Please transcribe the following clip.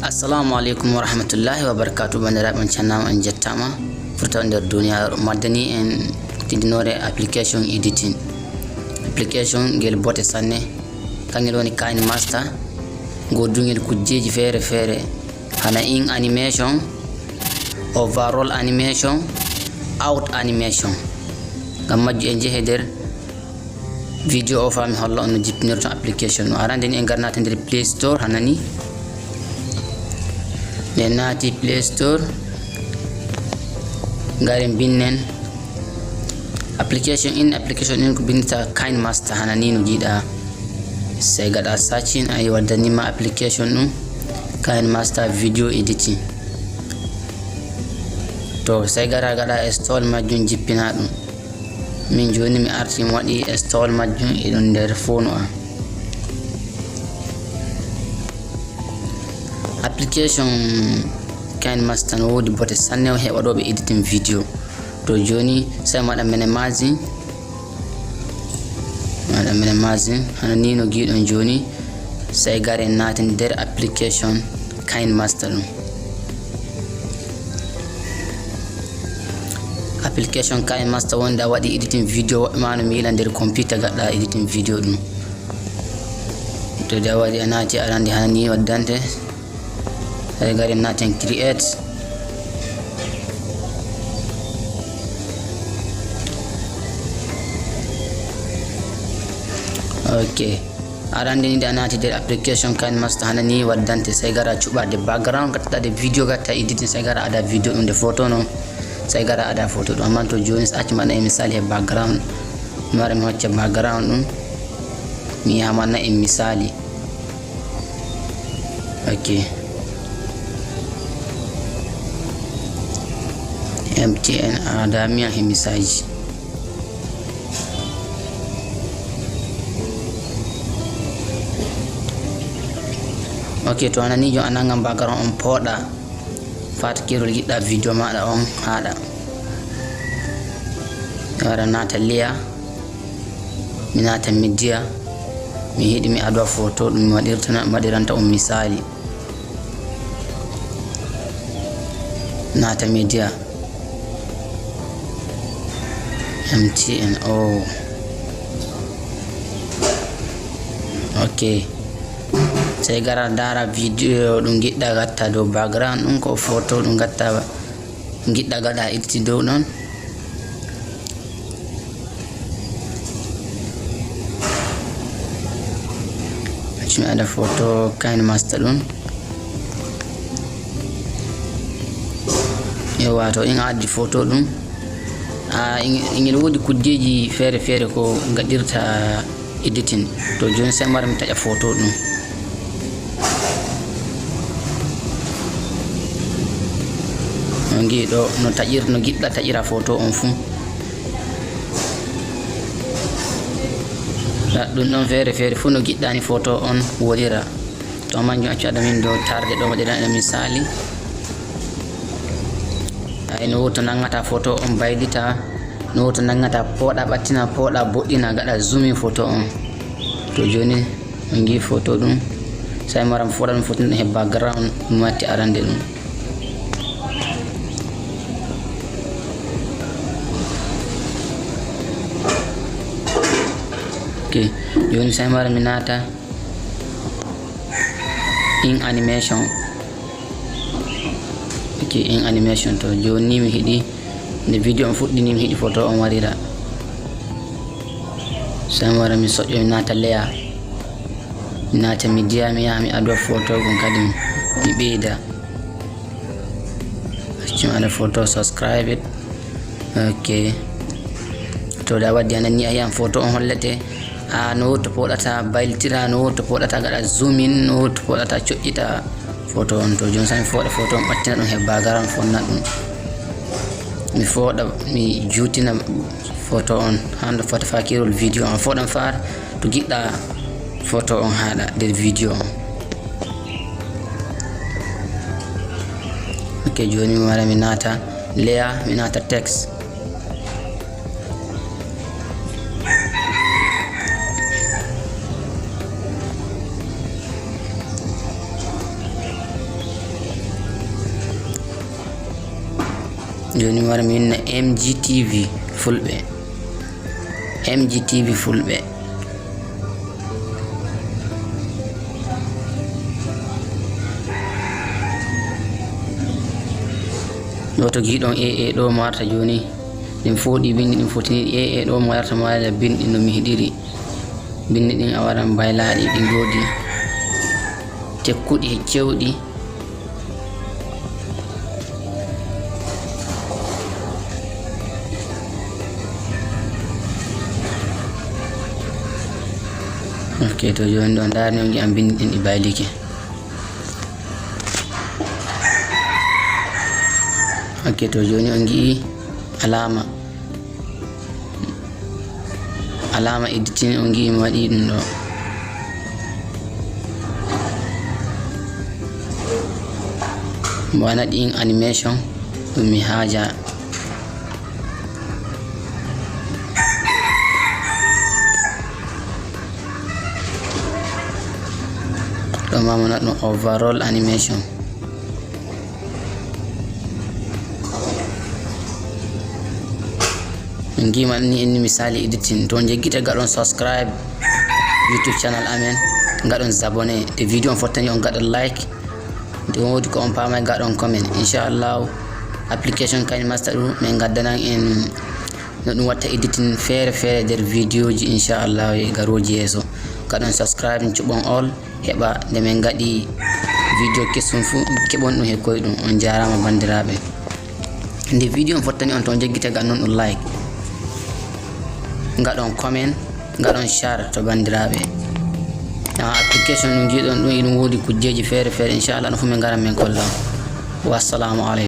Assalamu alaikum wa rahmatullahi wa barakatuh. Bandiraɓe channel en jettama furta nder duniya maddani en tindinore application editing. Application gel bote sanne kangel woni KineMaster godungel kujjeji fere hana in animation, overall animation, out animation. Gam majju en jehe nder video o fami holla on no jippinirto application no. Arande ni en garnata nder Play Store hanani den naati Play Store garen binnen application in ko bindita KineMaster hanani no jiida sai gada searching ay wadanima application ɗum KineMaster video editing to sai gada install majjum jippina ɗum. Min joni mi arti mi waɗi install majjum e ɗon nder phone am. Application KineMaster no wodi bote sanne he waɗoɓe editing video. To joni sai maɗa minimizing hana ni no giɗon joni sai gare naati nder application KineMaster ɗum. Application KineMaster wonda waɗi editing video woɓɓe ma no miila nder computer gaɗɗa editing video ɗum. To da waɗi a naati arande hana ni waddante sai gare naten create okay arande ni da naati der application KineMaster hana ni waddante sai gara cuɓade background gatta de video gatta editing sai gara ada video ɗum de photo no sai gara ada photo ɗum. Amma to joni acci maɗa e misali e background mi wara mi hocca background ɗum mi yamanna e misali okay MTN adamiya he misaji okay to anani jo anangam background on poɗa fata kirol yiɗɗa video maɗa on haɗa wara nata layer mi nata media mi yiɗi mi adwa photo ɗum mi waɗiranta on misali nata media MTN okay sai gara dara video ɗum giɗɗa gatta dow background ɗum ko photo ɗum gatta giɗɗa gaɗa itti dow ɗon mi ada photo KineMaster ɗum ewa to in addi photo ɗum ingel wodi kujjeji fere ko gaɗirta editing. To joni sai mara mi taƴa photo ɗum ngi ɗo no giɗɗa taƴira photo on fu ɗum ɗon fere fu no giɗɗani photo on woɗira. To manjum accu aɗa min dow tarde ɗo waɗira misali no woto nangata photo on baylita no woto nangata poɗa ɓattina poɗa boɗɗina gaɗa zooming photo on. To joni on gi photo ɗum sai maram foɗa ɗum photo ɗum he background ɗum watti arande ɗum okay joni sai maram mi nata in animation okay in animation. To joni mi hiɗi nde video on fuɗɗini mi hiɗi photo on warira sai mi wara mi soƴƴo mi nata layer mi nata media mi yaha mi adwa photo gon kadi mi ɓeyda accumi ada photo subscribe it okay to da waddi anani a yiyan photo on hollete no wotto poɗata baylitira no wotto poɗata gaɗa zoomin no wotto poɗata coƴƴita photo on. To joni sami foɗa photo on ɓattina ɗum he background fonna ɗum mi foɗa mi juutina photo on hando fota fakirol video on foɗan far to giɗɗa photo on haɗa nder video on okay joni mi wara mi nata layer mi nata text joni mi wara mi winna MGTV fulɓe. MGTV fulɓe. ɗo to giɗon AA ɗo mo warta joni ɗin foɗi bindi ɗin fotini AA ɗo mo warta mo waɗa bindi no mi hiɗiri. Bindi ɗin a waran baylaɗi ɗi godi tekkuɗi e cewɗi. Ok, to joni ɗo darni on gi'am bindi ɗin ɗi baylike. Ok, to joni on gi'i alama editing on gi'i mi waɗi ɗum ɗo. Mo wana ɗin animation ɗum mi haja. ɗo ma mo ɗum overall animation. min gima ni inni misali editing. To jeggita gaɗon subscribe YouTube channel amen, gaɗon abonné, de video on fottani on gaɗon like, de wodi ko on pamay gaɗon comment. Inshallah application kany master ɗum min gaddanan en no ɗum watta editing fere fere der video ji inshallah e garoji yeso. Gaɗon subscribe cuɓon all heɓa nde min gaɗi video kesum fu keɓon ɗum he koyɗum. On jarama bandiraɓe. Nde video on fottani on to jeggita gaɗon ɗum like, gaɗon comment, gaɗon share to bandiraɓe. Application ɗum jiɗon ɗum iɗum wodi kujjeji fere fere inshallah no fu min garan min kolla. Wassalamu alaikum.